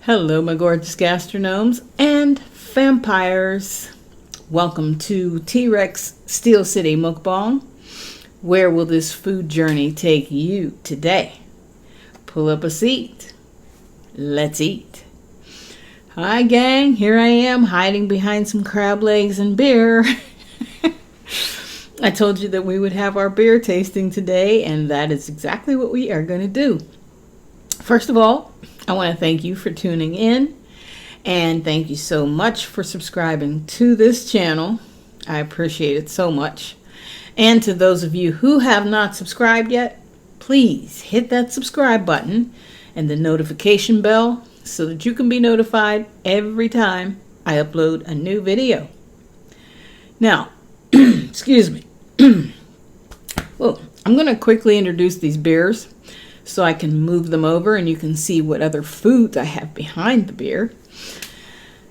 Hello, my gorgeous gastronomes and vampires. Welcome to T-Rex Steel City Mukbang. Where will this food journey take you today? Pull up a seat. Let's eat. Hi, gang. Here I am hiding behind some crab legs and beer. I told you that we would have our beer tasting today, and that is exactly what we are going to do. First of all, I want to thank you for tuning in, and thank you so much for subscribing to this channel. I appreciate it so much. And to those of you who have not subscribed yet, please hit that subscribe button and the notification bell so that you can be notified every time I upload a new video. Now, excuse me. Well, I'm going to quickly introduce these beers so I can move them over and you can see what other foods I have behind the beer.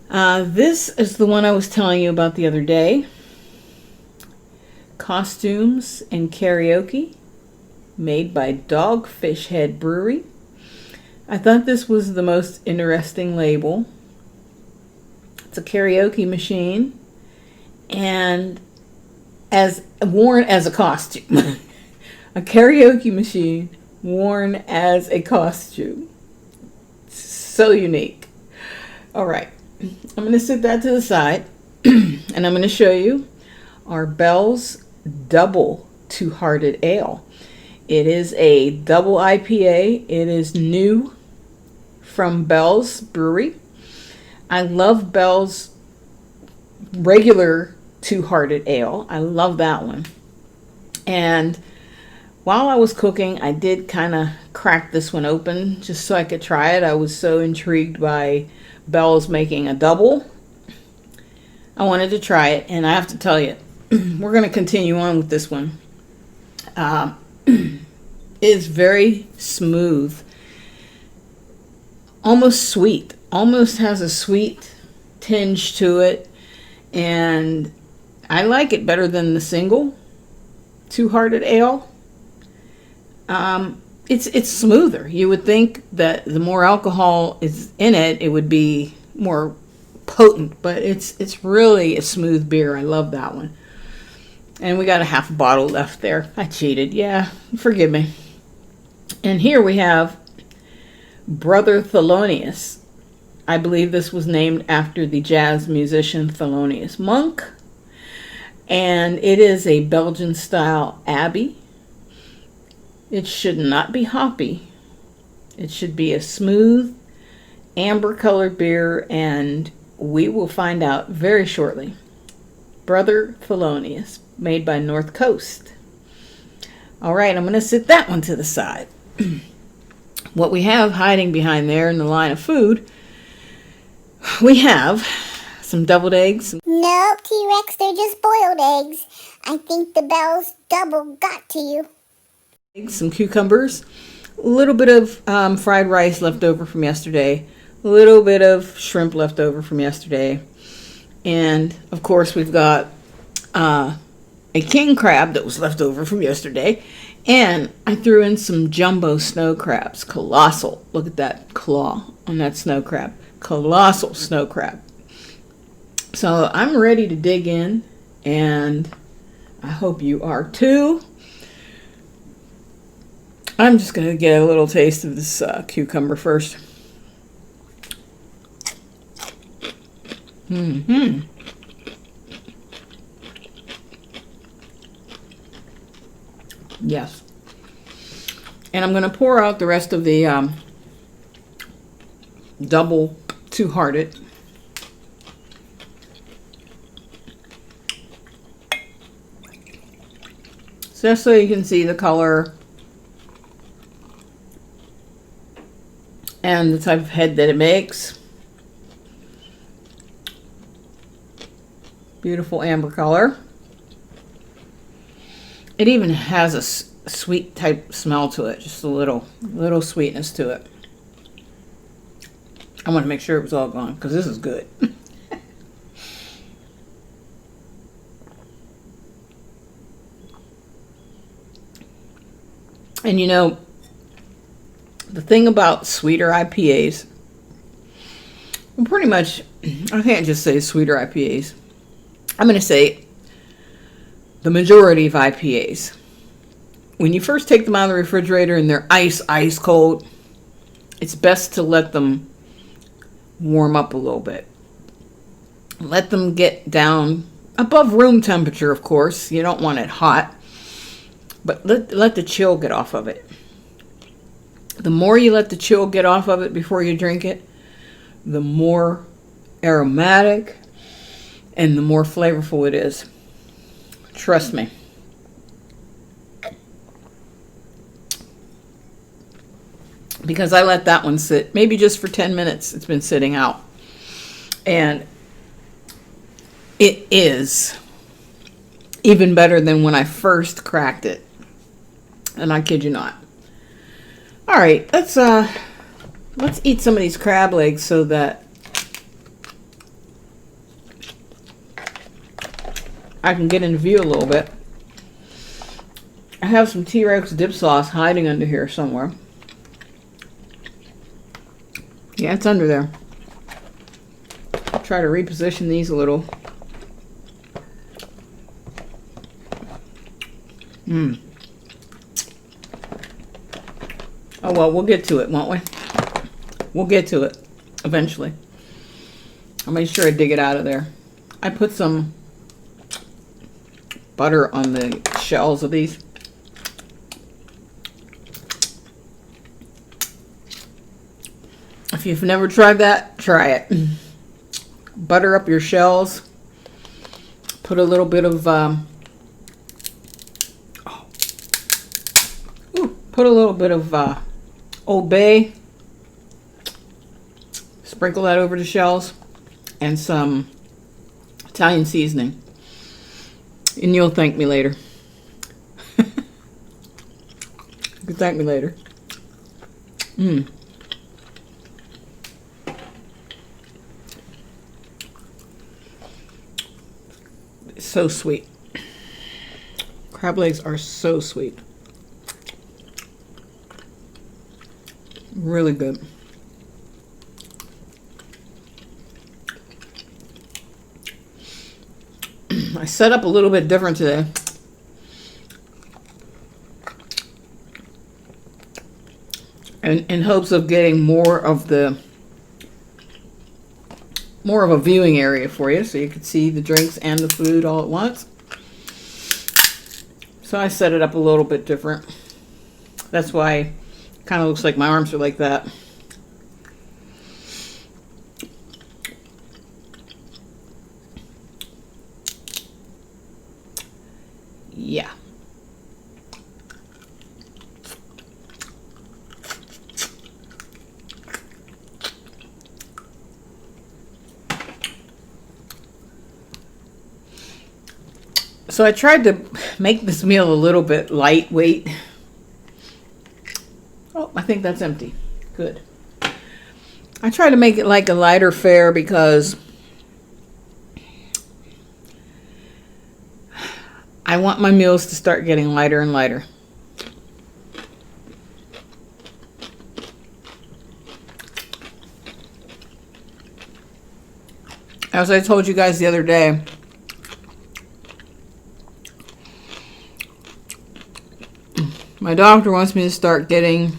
This is the one I was telling you about the other day. Costumes and Karaoke, made by Dogfish Head Brewery. I thought this was the most interesting label. It's a karaoke machine and as worn as a costume. A karaoke machine worn as a costume. So unique. All right, I'm going to set that to the side and I'm going to show you our Bell's Double Two-Hearted Ale. It is a double IPA. It is new from Bell's Brewery. I love Bell's regular Two-Hearted Ale. I love that one. And while I was cooking, I did kind of crack this one open just so I could try it. I was so intrigued by Bell's making a double. I wanted to try it, and I have to tell you, we're going to continue on with this one. It's very smooth, almost sweet, almost has a sweet tinge to it, and I like it better than the single Two-Hearted Ale. It's smoother. You would think that the more alcohol is in it, it would be more potent, but it's really a smooth beer. I love that one. And we got a half bottle left there. I cheated. Yeah, forgive me. And here we have Brother Thelonious. I believe this was named after the jazz musician Thelonious Monk. And it is a Belgian-style Abbey. It should not be hoppy. It should be a smooth, amber-colored beer, and we will find out very shortly. Brother Thelonious, made by North Coast. All right, I'm going to set that one to the side. What we have hiding behind there in the line of food, we have some deviled eggs. No, T-Rex, they're just boiled eggs. I think the Bell's Double got to you. Some cucumbers, a little bit of fried rice left over from yesterday, a little bit of shrimp left over from yesterday, and of course we've got a king crab that was left over from yesterday, and I threw in some jumbo snow crabs. Colossal. Look at that claw on that snow crab. Colossal snow crab. So I'm ready to dig in, and I hope you are too. I'm just going to get a little taste of this cucumber first. Yes. And I'm going to pour out the rest of the double Two-Hearted. Just so you can see the color and the type of head that it makes. Beautiful amber color. It even has a sweet type smell to it, just a little sweetness to it. I want to make sure it was all gone because this is good. And you know, the thing about sweeter IPAs pretty much, I can't just say sweeter IPAs. I'm going to say the majority of IPAs. When you first take them out of the refrigerator and they're ice cold, it's best to let them warm up a little bit. Let them get down above room temperature, of course. You don't want it hot, but let the chill get off of it. The more you let the chill get off of it before you drink it, the more aromatic and the more flavorful it is. Trust me. Because I let that one sit, maybe just for 10 minutes. It's been sitting out. And it is even better than when I first cracked it. And I kid you not. All right, let's eat some of these crab legs so that I can get in view a little bit. I have some T-Rex dip sauce hiding under here somewhere. Yeah, it's under there. I'll try to reposition these a little. Oh well, we'll get to it, won't we? We'll get to it eventually. I'll make sure I dig it out of there. I put some butter on the shells of these. If you've never tried that, try it. Butter up your shells. Put a little bit of Old Bay. Sprinkle that over the shells and some Italian seasoning. And you'll thank me later. You can thank me later. It's so sweet. Crab legs are so sweet. Really good. I set up a little bit different today. In hopes of getting more of a viewing area for you so you could see the drinks and the food all at once. So I set it up a little bit different. That's why it kind of looks like my arms are like that. Yeah. So I tried to make this meal a little bit lightweight. Oh, I think that's empty. Good. I try to make it like a lighter fare because I want my meals to start getting lighter and lighter. As I told you guys the other day, my doctor wants me to start getting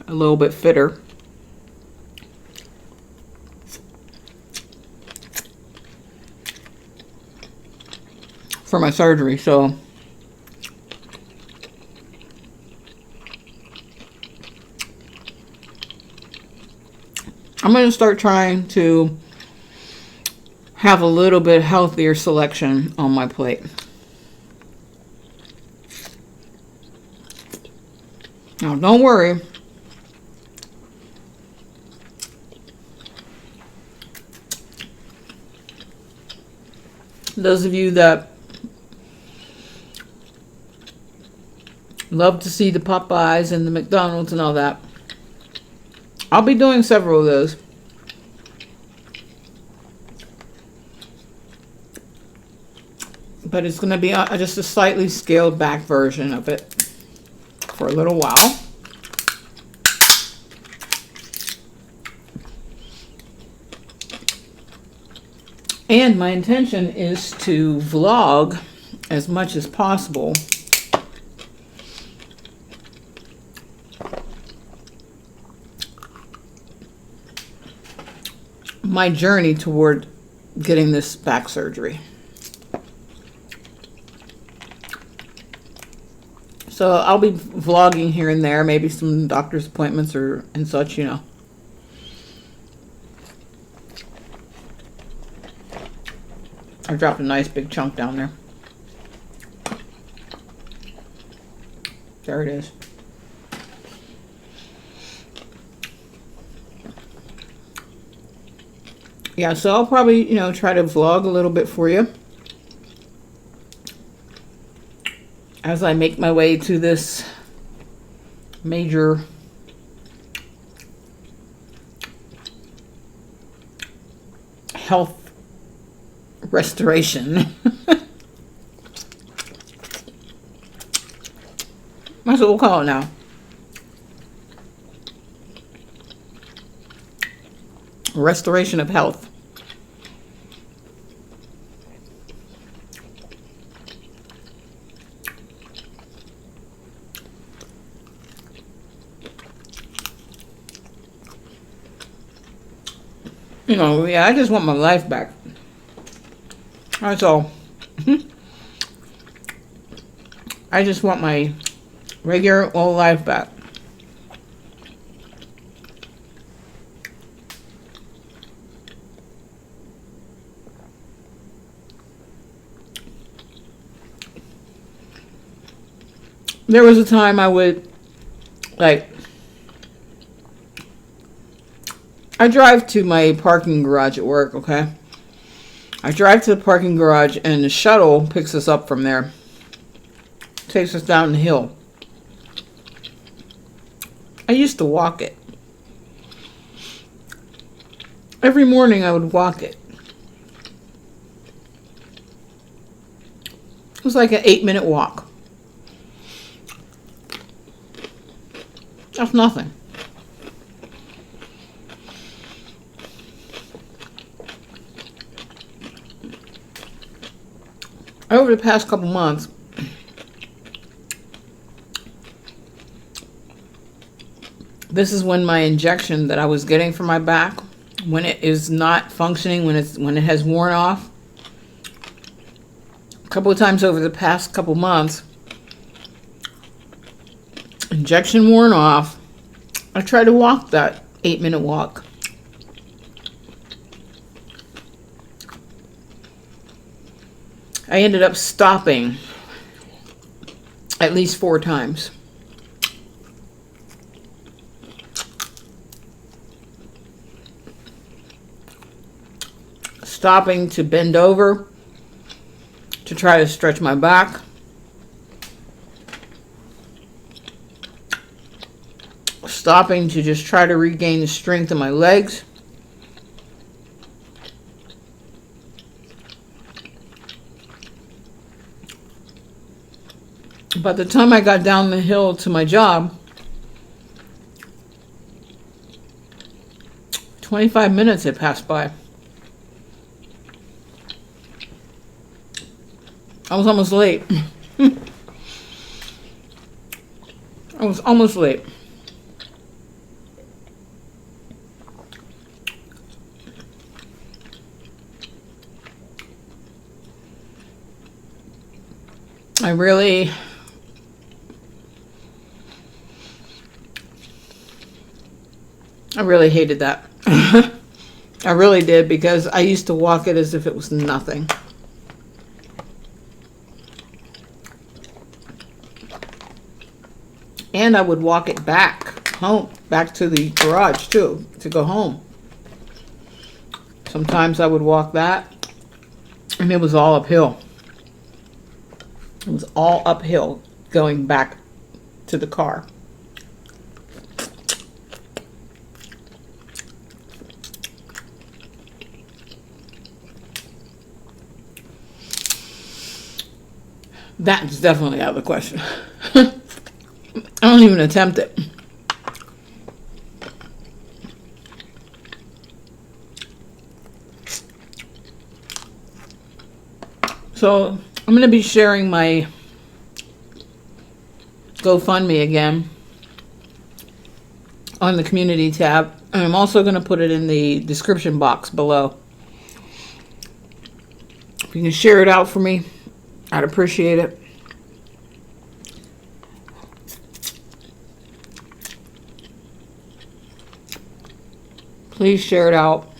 a little bit fitter. For my surgery, so I'm going to start trying to have a little bit healthier selection on my plate. Now, don't worry. Those of you that love to see the Popeyes and the McDonald's and all that, I'll be doing several of those. But it's going to be just a slightly scaled back version of it for a little while. And my intention is to vlog as much as possible my journey toward getting this back surgery. So I'll be vlogging here and there, maybe some doctor's appointments or and such, you know. I dropped a nice big chunk down there. There it is. Yeah, so I'll probably, you know, try to vlog a little bit for you as I make my way to this major health restoration. That's what we'll call it now. Restoration of health. You know, yeah, I just want my life back. That's all. I just want my regular old life back. There was a time I would, like, I drive to my parking garage at work, okay? I drive to the parking garage and the shuttle picks us up from there. Takes us down the hill. I used to walk it. Every morning I would walk it. It was like an 8-minute walk. That's nothing. Over the past couple months, this is when my injection that I was getting for my back, when it is not functioning, when it has worn off, a couple of times over the past couple months, injection worn off, I tried to walk that 8-minute walk. I ended up stopping at least 4 times. Stopping to bend over to try to stretch my back. Stopping to just try to regain the strength in my legs. By the time I got down the hill to my job, 25 minutes had passed by. I was almost late. I was almost late. I really hated that. I really did, because I used to walk it as if it was nothing. And I would walk it back home, back to the garage too, to go home. Sometimes I would walk that, and it was all uphill. It was all uphill going back to the car. That's definitely out of the question. I don't even attempt it. So I'm going to be sharing my GoFundMe again on the community tab. And I'm also going to put it in the description box below. If you can share it out for me, I'd appreciate it. Please share it out.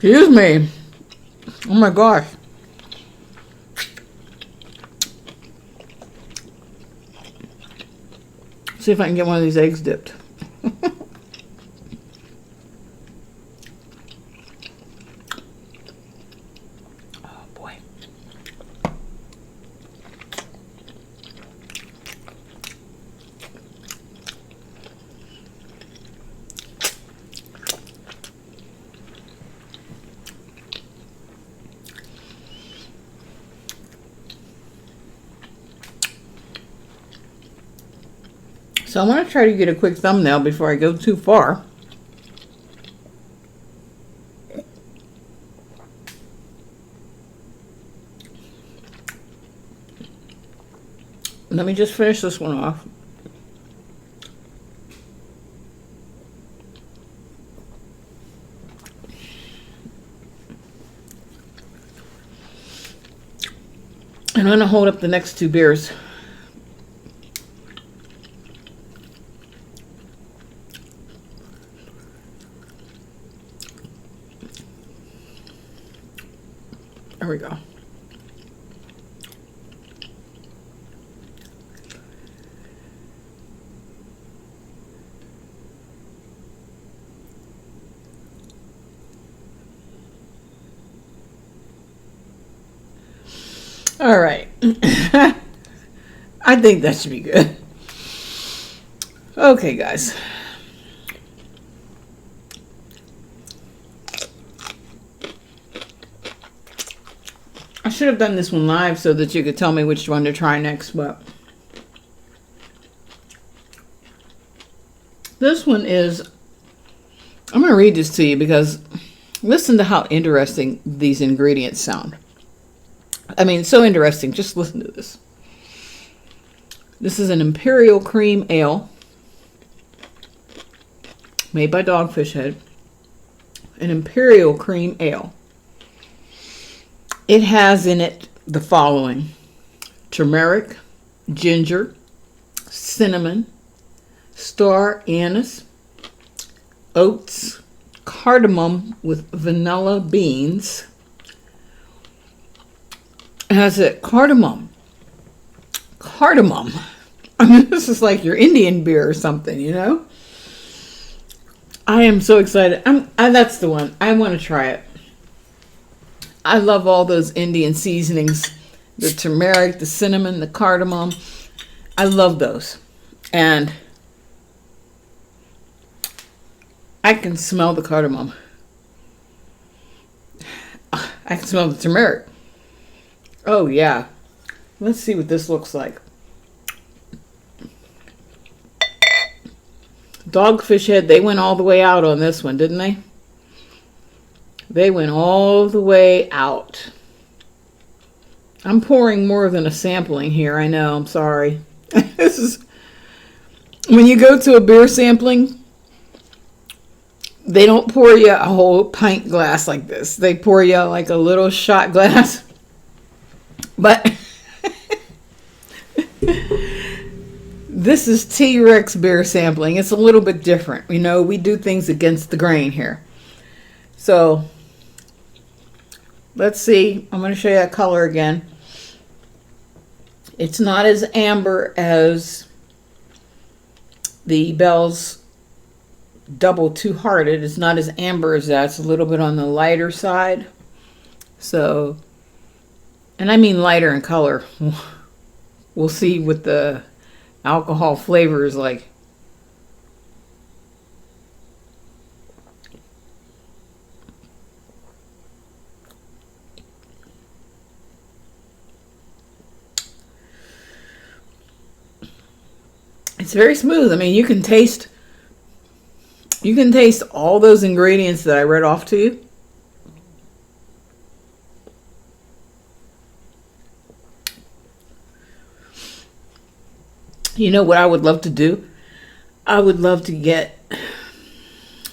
Excuse me. Oh my gosh. See if I can get one of these eggs dipped. Oh boy. So I want to try to get a quick thumbnail before I go too far. Let me just finish this one off. And I'm going to hold up the next two beers. There we go. All right. I think that should be good. Okay, guys. I should have done this one live so that you could tell me which one to try next, but this one is, I'm going to read this to you because listen to how interesting these ingredients sound. I mean, so interesting. Just listen to this. This is an Imperial Cream Ale made by Dogfish Head. An Imperial Cream Ale. It has in it the following: turmeric, ginger, cinnamon, star anise, oats, cardamom with vanilla beans. It has it cardamom. Cardamom. I mean, this is like your Indian beer or something, you know? I am so excited. That's the one. I want to try it. I love all those Indian seasonings. The turmeric, the cinnamon, the cardamom. I love those. And I can smell the cardamom. I can smell the turmeric. Oh, yeah. Let's see what this looks like. Dogfish Head, they went all the way out on this one, didn't they? They went all the way out. I'm pouring more than a sampling here. I know, I'm sorry. This is, when you go to a beer sampling, they don't pour you a whole pint glass like this. They pour you like a little shot glass. But this is T-Rex beer sampling. It's a little bit different. You know, we do things against the grain here. So, let's see. I'm going to show you that color again. It's not as amber as the Bell's Double Two Hearted. It's not as amber as that. It's a little bit on the lighter side. So, and I mean lighter in color. We'll see what the alcohol flavor is like. It's very smooth. I mean, you can taste all those ingredients that I read off to you. You know what I would love to do? I would love to get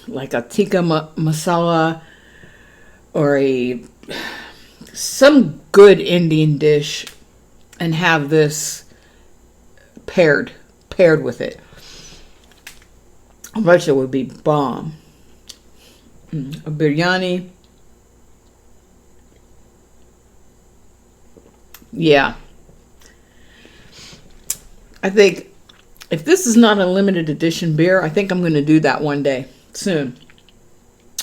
like a tikka masala or some good Indian dish and have this paired with it. I bet it would be bomb. A biryani. Yeah. I think if this is not a limited edition beer, I think I'm going to do that one day soon.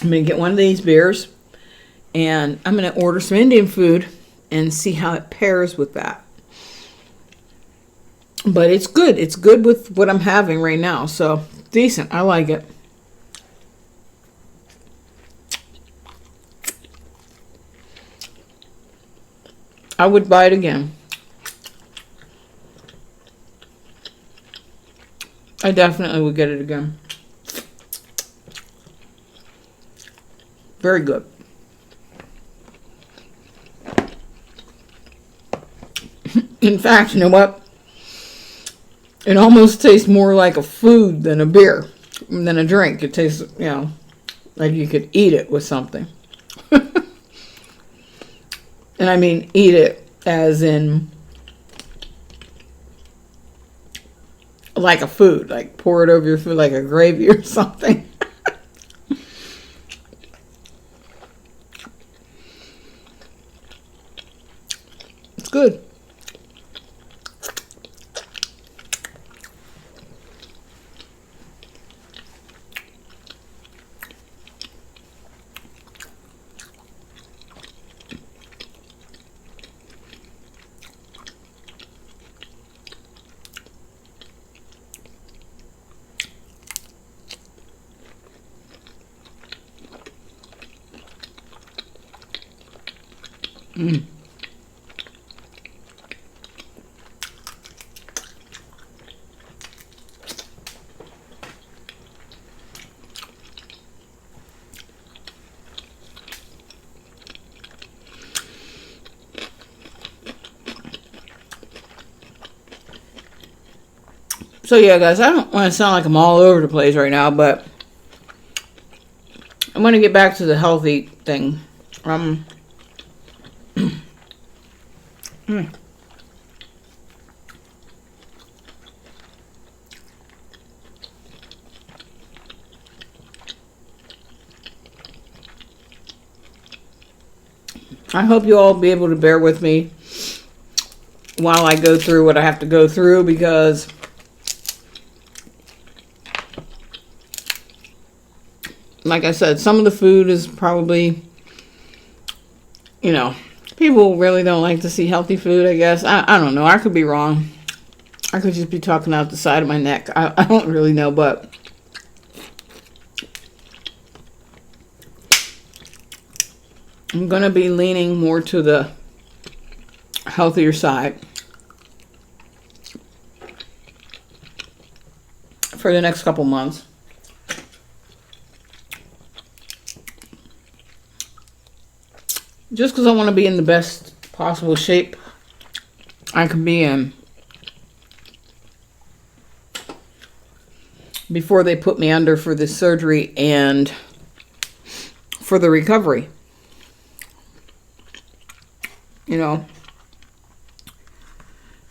I'm going to get one of these beers and I'm going to order some Indian food and see how it pairs with that. But it's good. It's good with what I'm having right now. So decent. I like it. I would buy it again. I definitely would get it again. Very good. In fact, you know what? It almost tastes more like a food than a beer, than a drink. It tastes, like you could eat it with something. And I mean eat it as in like a food, like pour it over your food like a gravy or something. It's good. So yeah, guys, I don't want to sound like I'm all over the place right now, but I'm going to get back to the healthy thing. I hope you all be able to bear with me while I go through what I have to go through, because like I said, some of the food is probably, people really don't like to see healthy food, I guess. I don't know. I could be wrong. I could just be talking out the side of my neck. I don't really know, but I'm going to be leaning more to the healthier side for the next couple months. Just because I want to be in the best possible shape I can be in before they put me under for this surgery and for the recovery.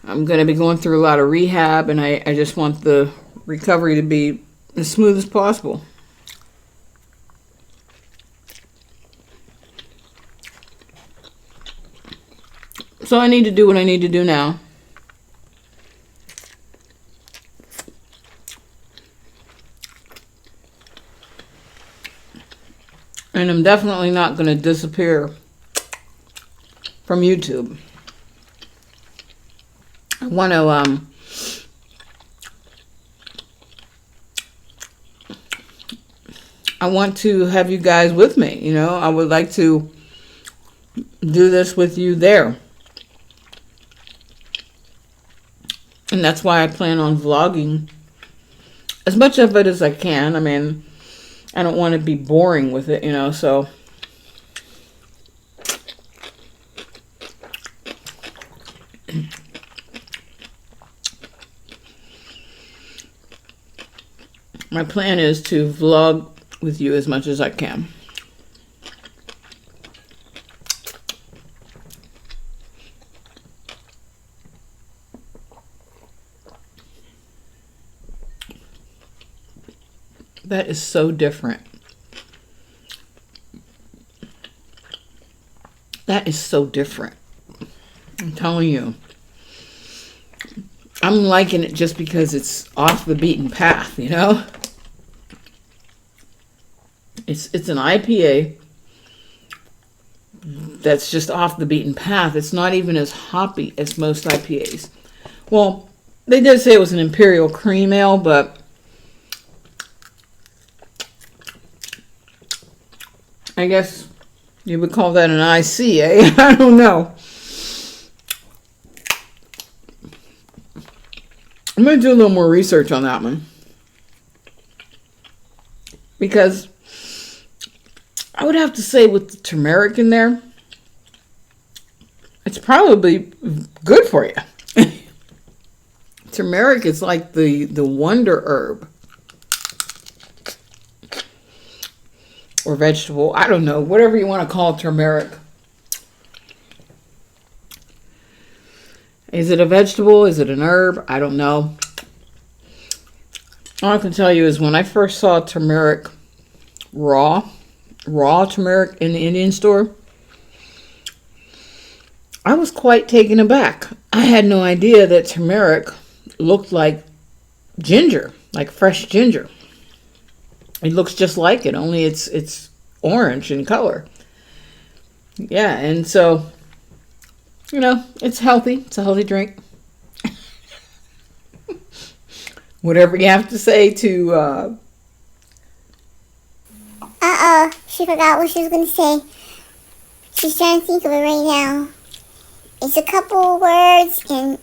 I'm going to be going through a lot of rehab, and I just want the recovery to be as smooth as possible. So I need to do what I need to do now. And I'm definitely not going to disappear from YouTube. I want to have you guys with me, I would like to do this with you there. And that's why I plan on vlogging as much of it as I can. I mean, I don't want to be boring with it, so. My plan is to vlog with you as much as I can. That is so different. That is so different. I'm telling you. I'm liking it just because it's off the beaten path, It's an IPA that's just off the beaten path. It's not even as hoppy as most IPAs. Well, they did say it was an Imperial Cream Ale, but I guess you would call that an IC, eh? I don't know. I'm going to do a little more research on that one. Because I would have to say with the turmeric in there, it's probably good for you. Turmeric is like the wonder herb. Or vegetable. I don't know. Whatever you want to call turmeric. Is it a vegetable? Is it an herb? I don't know. All I can tell you is when I first saw turmeric raw turmeric in the Indian store, I was quite taken aback. I had no idea that turmeric looked like ginger, like fresh ginger. It looks just like it, only it's orange in color. Yeah, and so, it's healthy. It's a healthy drink. Whatever you have to say to... She forgot what she was going to say. She's trying to think of it right now. It's a couple words, and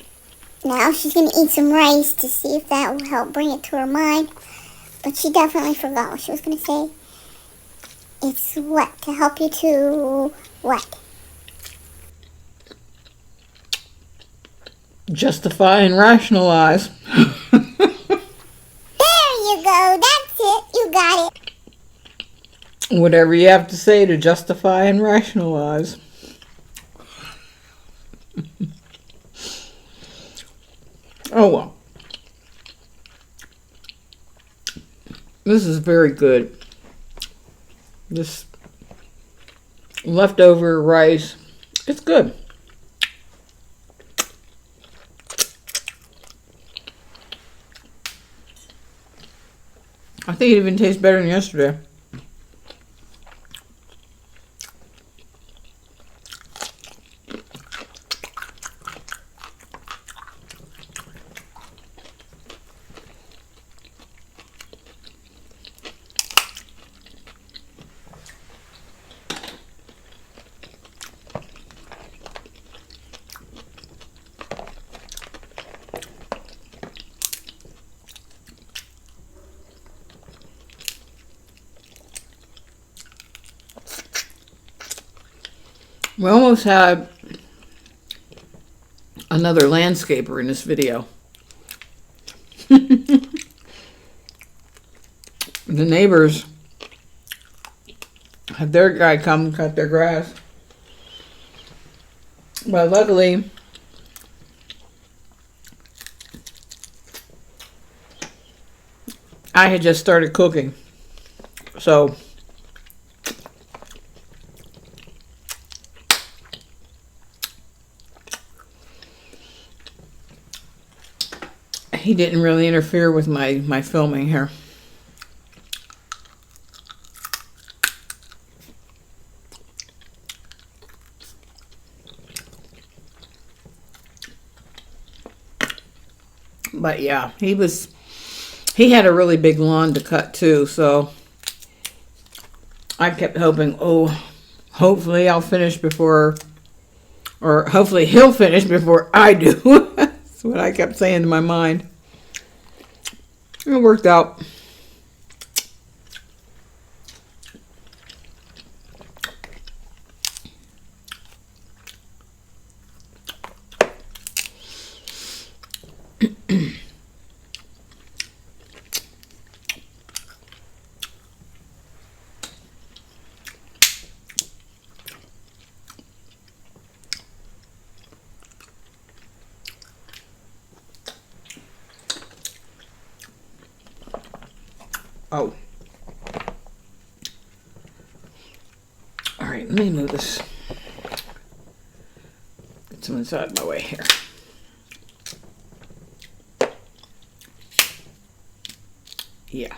now she's going to eat some rice to see if that will help bring it to her mind. But she definitely forgot what she was going to say. It's what? To help you to what? Justify and rationalize. There you go. That's it. You got it. Whatever you have to say to justify and rationalize. Oh, well. This is very good. This leftover rice, it's good. I think it even tastes better than yesterday. We almost had another landscaper in this video. The neighbors had their guy come cut their grass. But luckily, I had just started cooking. So he didn't really interfere with my filming here. But yeah, he had a really big lawn to cut too, so I kept hoping, hopefully I'll finish before, or hopefully he'll finish before I do. That's what I kept saying in my mind. It worked out. Oh. All right, let me move this. Get some inside my way here. Yeah.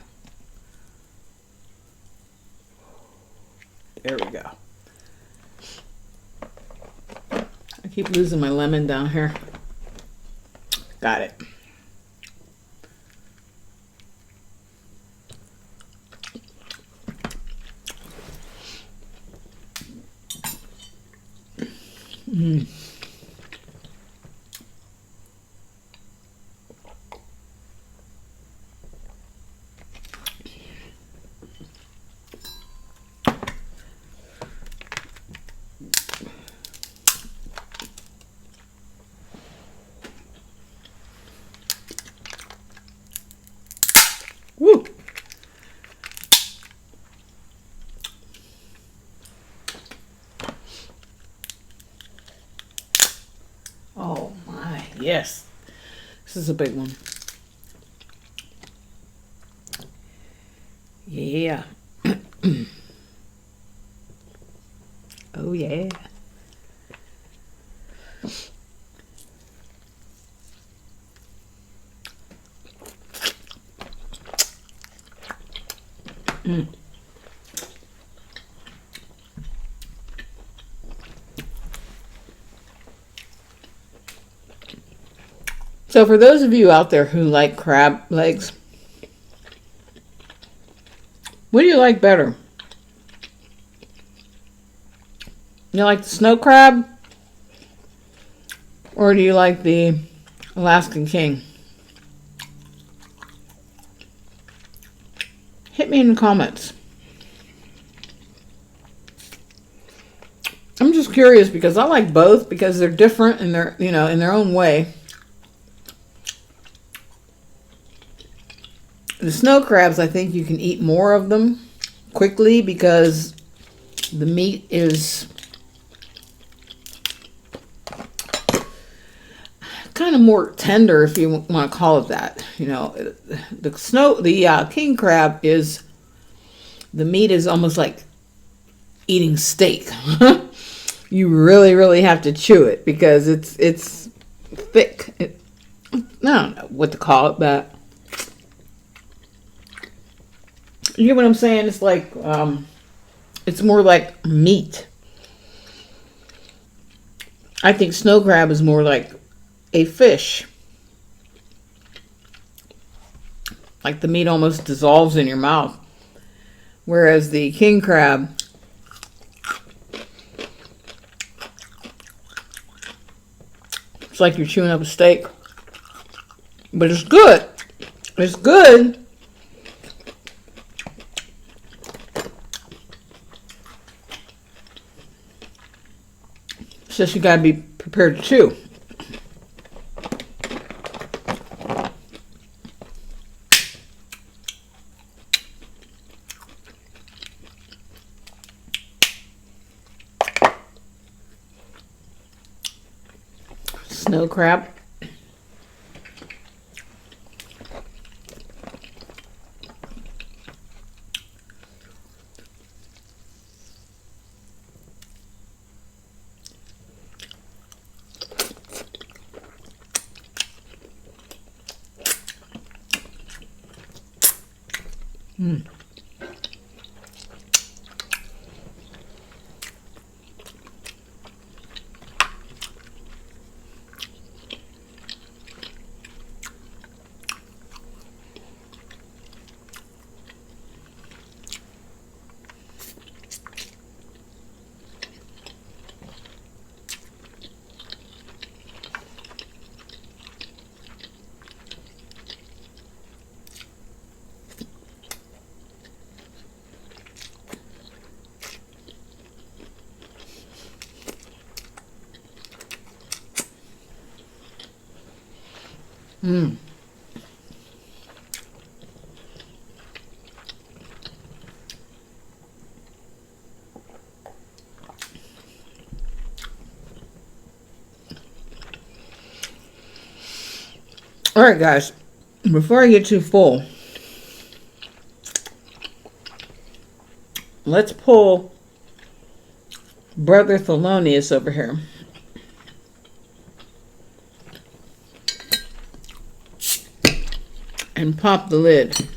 There we go. I keep losing my lemon down here. Got it. Mm. Woo! Oh my, yes. This is a big one. Yeah. Oh yeah. Mm. So for those of you out there who like crab legs, what do you like better? You like the snow crab? Or do you like the Alaskan king? Hit me in the comments. I'm just curious because I like both because they're different and they're, you know, in their own way. The snow crabs, I think you can eat more of them quickly because the meat is kind of more tender, if you want to call it that. You know, the king crab is, the meat is almost like eating steak. You really have to chew it because it's thick. I don't know what to call it, but you get what I'm saying? It's like it's more like meat. I think snow crab is more like a fish. Like the meat almost dissolves in your mouth. Whereas the king crab, it's like you're chewing up a steak. But it's good. It's good. It's just you gotta be prepared to chew. Snow crab. Mm. Mm. All right, guys, before I get too full, let's pull Brother Thelonious over here. And pop the lid.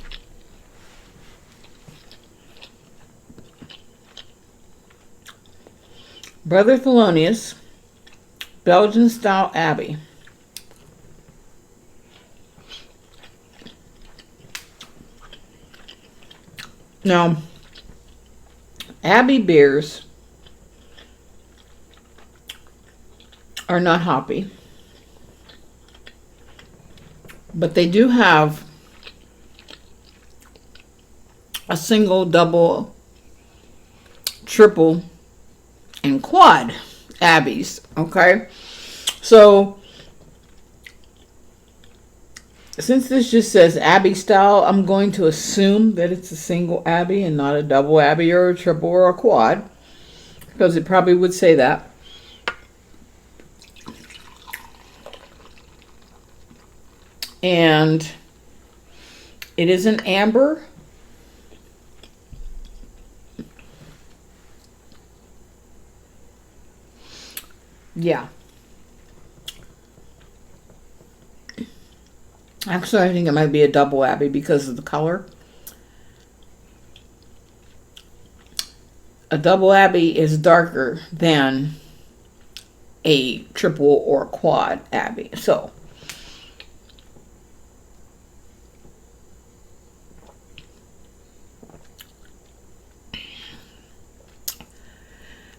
Brother Thelonious, Belgian style Abbey. Now, Abbey beers are not hoppy, but they do have a single, double, triple, and quad Abbeys, okay? So, since this just says Abbey style, I'm going to assume that it's a single Abbey and not a double Abbey or a triple or a quad, because it probably would say that. And it is an amber. Yeah. Actually, I think it might be a double Abbey because of the color. A double Abbey is darker than a triple or quad Abbey. So,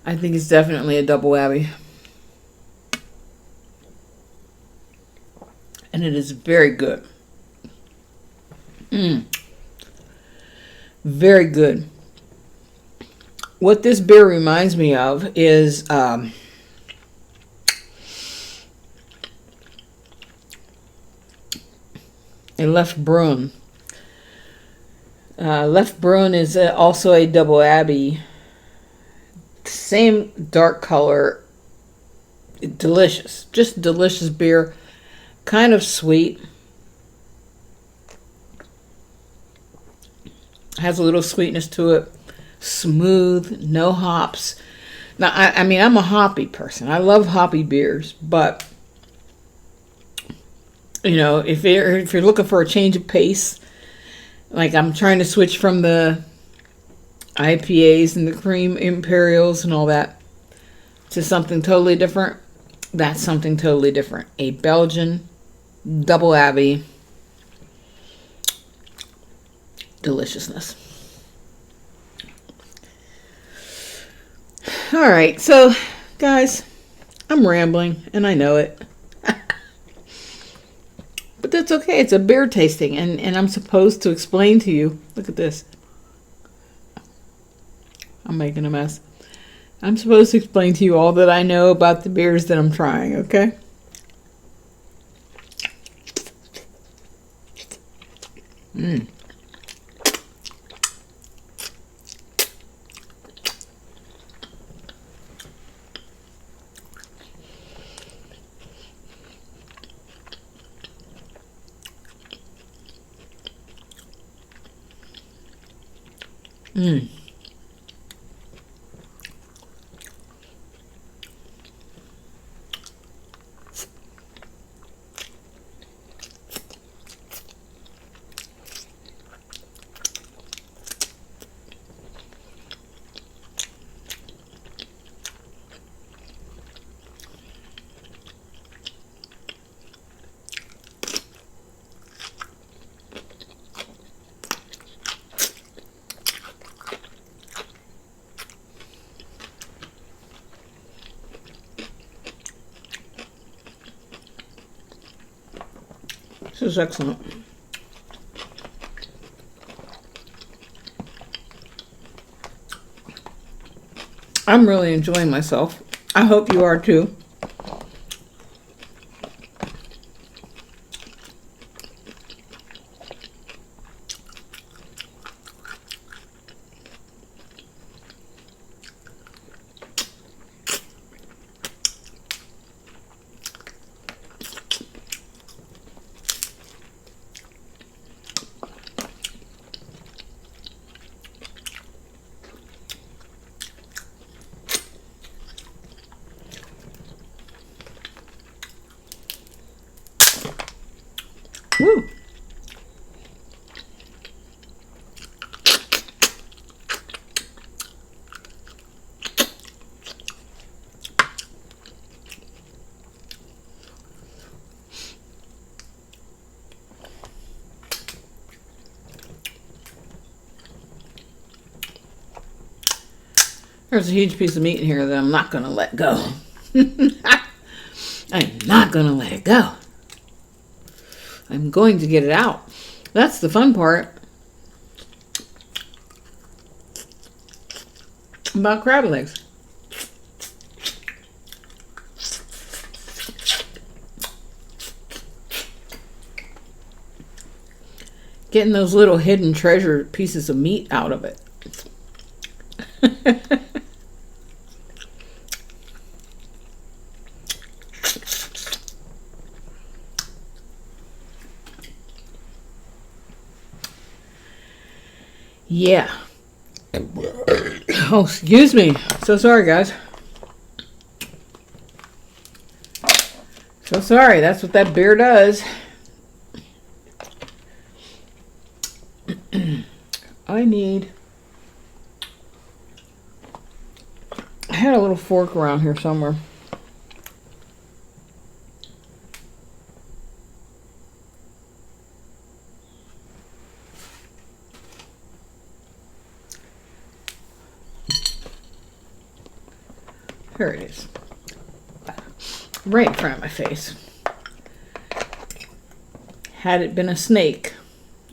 I think it's definitely a double Abbey. And it is very good. Very good. What this beer reminds me of is a Left Brun. Left Brun is also a double Abbey. Same dark color. Delicious. Just delicious beer. Kind of sweet. Has a little sweetness to it. Smooth, no hops. Now, I mean, I'm a hoppy person. I love hoppy beers, but you know, if you're looking for a change of pace, like I'm trying to switch from the IPAs and the cream imperials and all that to something totally different, that's something totally different. A Belgian double Abbey deliciousness. All right, so guys, I'm rambling and I know it. But that's okay. It's a beer tasting and I'm supposed to explain to you. Look at this. I'm making a mess. I'm supposed to explain to you all that I know about the beers that I'm trying, okay? This is excellent. I'm really enjoying myself. I hope you are too. There's a huge piece of meat in here that I'm not going to let go. I'm not going to let it go. I'm going to get it out. That's the fun part about crab legs. Getting those little hidden treasure pieces of meat out of it. Yeah. Oh, excuse me. So sorry, guys. So sorry. That's what that beer does. I had a little fork around here somewhere. Here it is. Right in front of my face. Had it been a snake,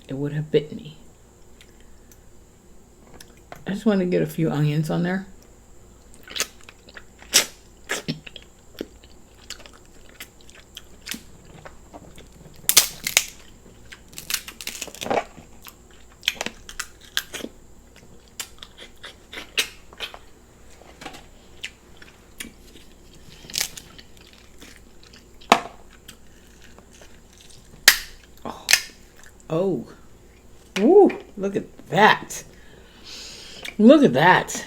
it would have bit me. I just wanted to get a few onions on there. Oh, ooh, look at that. Look at that.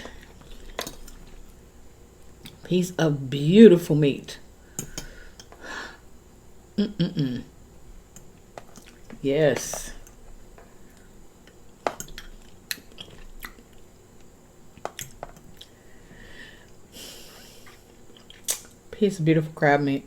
Piece of beautiful meat. Yes. Piece of beautiful crab meat.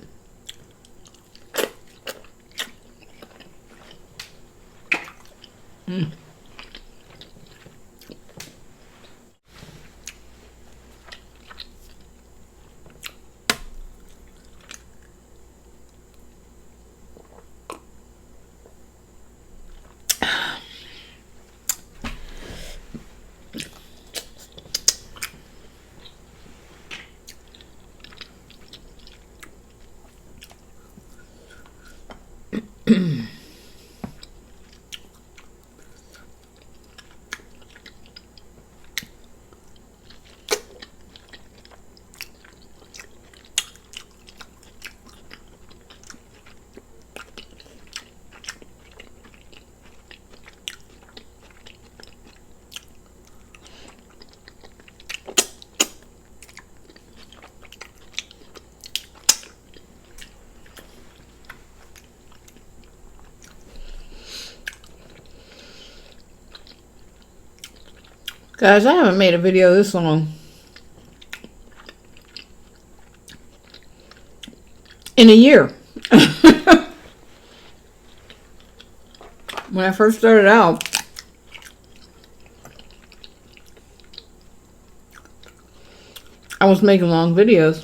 Guys, I haven't made a video this long in a year. When I first started out, I was making long videos.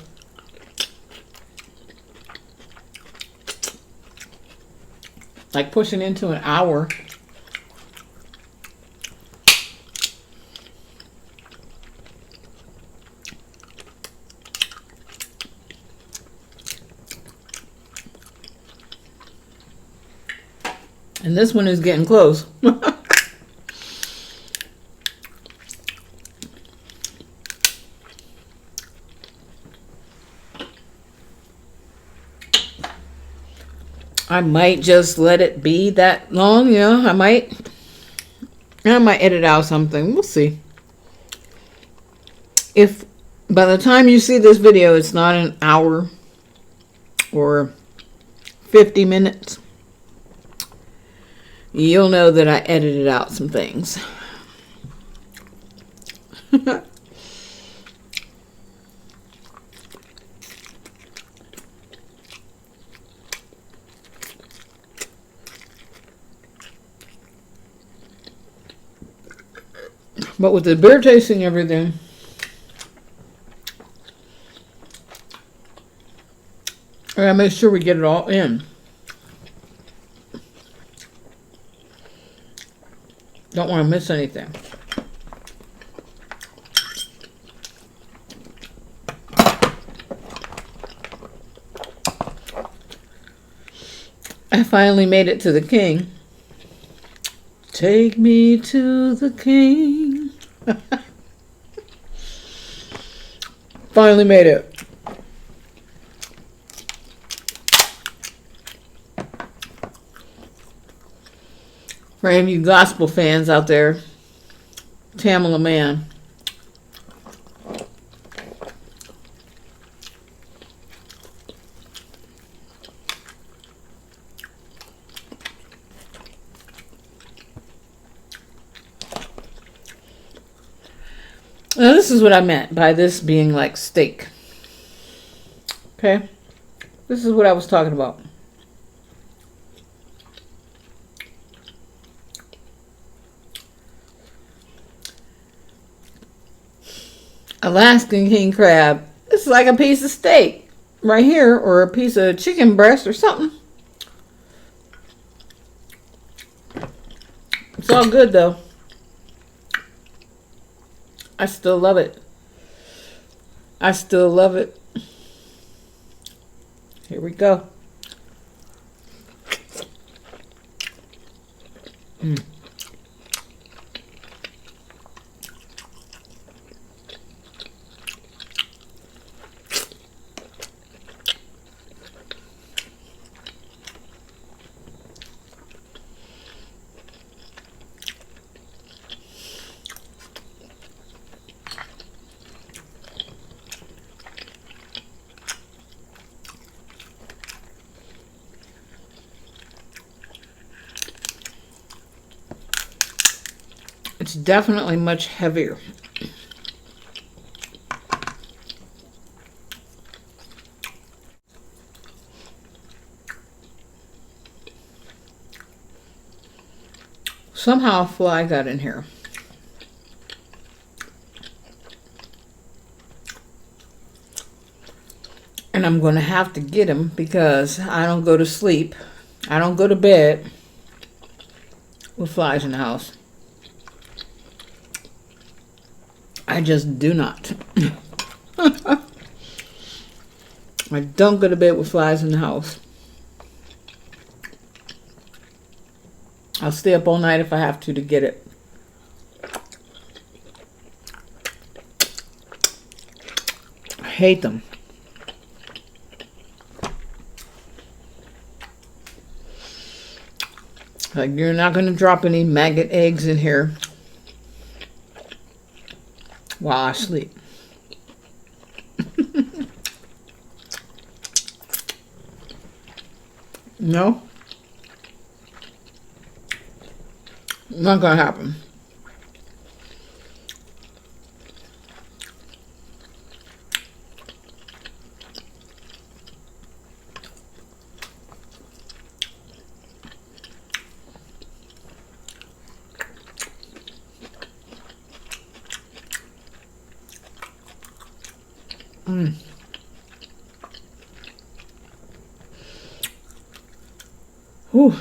Like pushing into an hour. And this one is getting close. I might just let it be that long, you know. I might edit out something. We'll see. If by the time you see this video, it's not an hour or 50 minutes, you'll know that I edited out some things. But with the beer tasting everything, I gotta make sure we get it all in. Don't want to miss anything. I finally made it to the king. Take me to the king. Finally made it. For any of you gospel fans out there, Tamala Man. Now this is what I meant by this being like steak. Okay? This is what I was talking about. Alaskan king crab. It's like a piece of steak right here, or a piece of chicken breast or something. It's all good though. I still love it. I still love it. Here we go. It's definitely much heavier. Somehow a fly got in here. And I'm going to have to get him because I don't go to sleep. I don't go to bed with flies in the house. I just do not. I don't go to bed with flies in the house. I'll stay up all night if I have to get it. I hate them. Like, you're not going to drop any maggot eggs in here while I sleep. No. Not going to happen. Whew.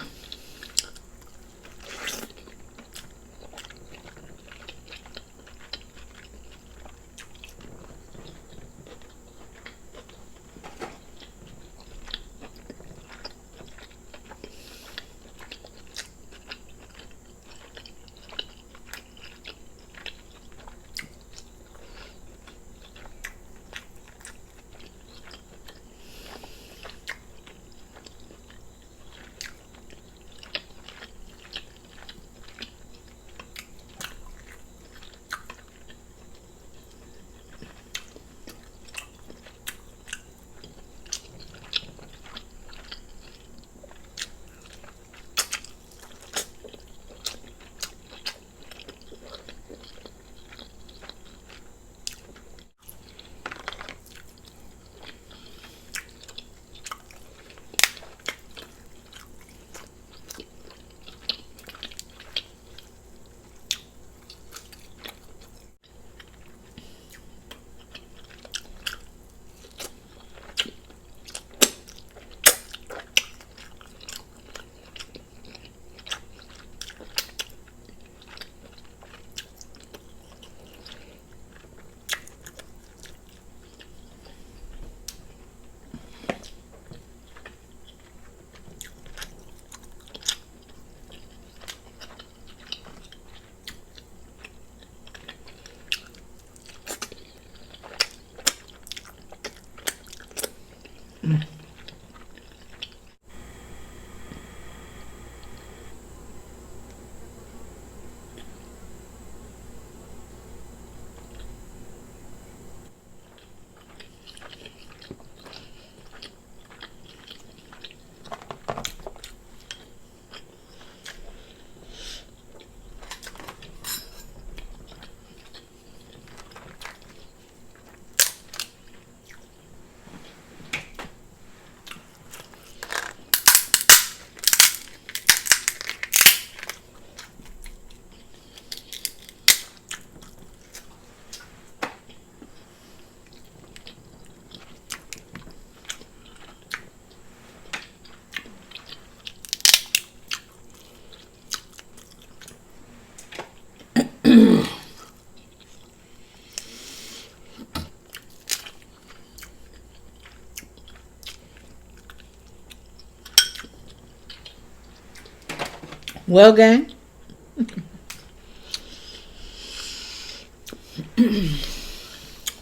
Well, gang.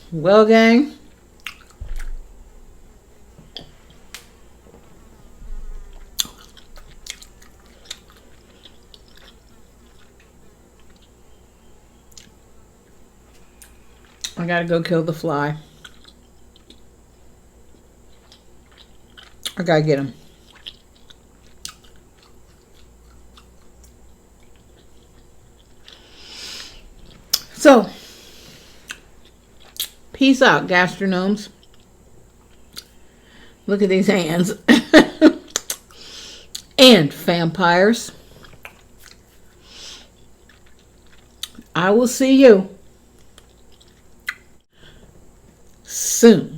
Well, gang. I gotta go kill the fly. I gotta get him. So, peace out, gastronomes. Look at these hands. And vampires. I will see you soon.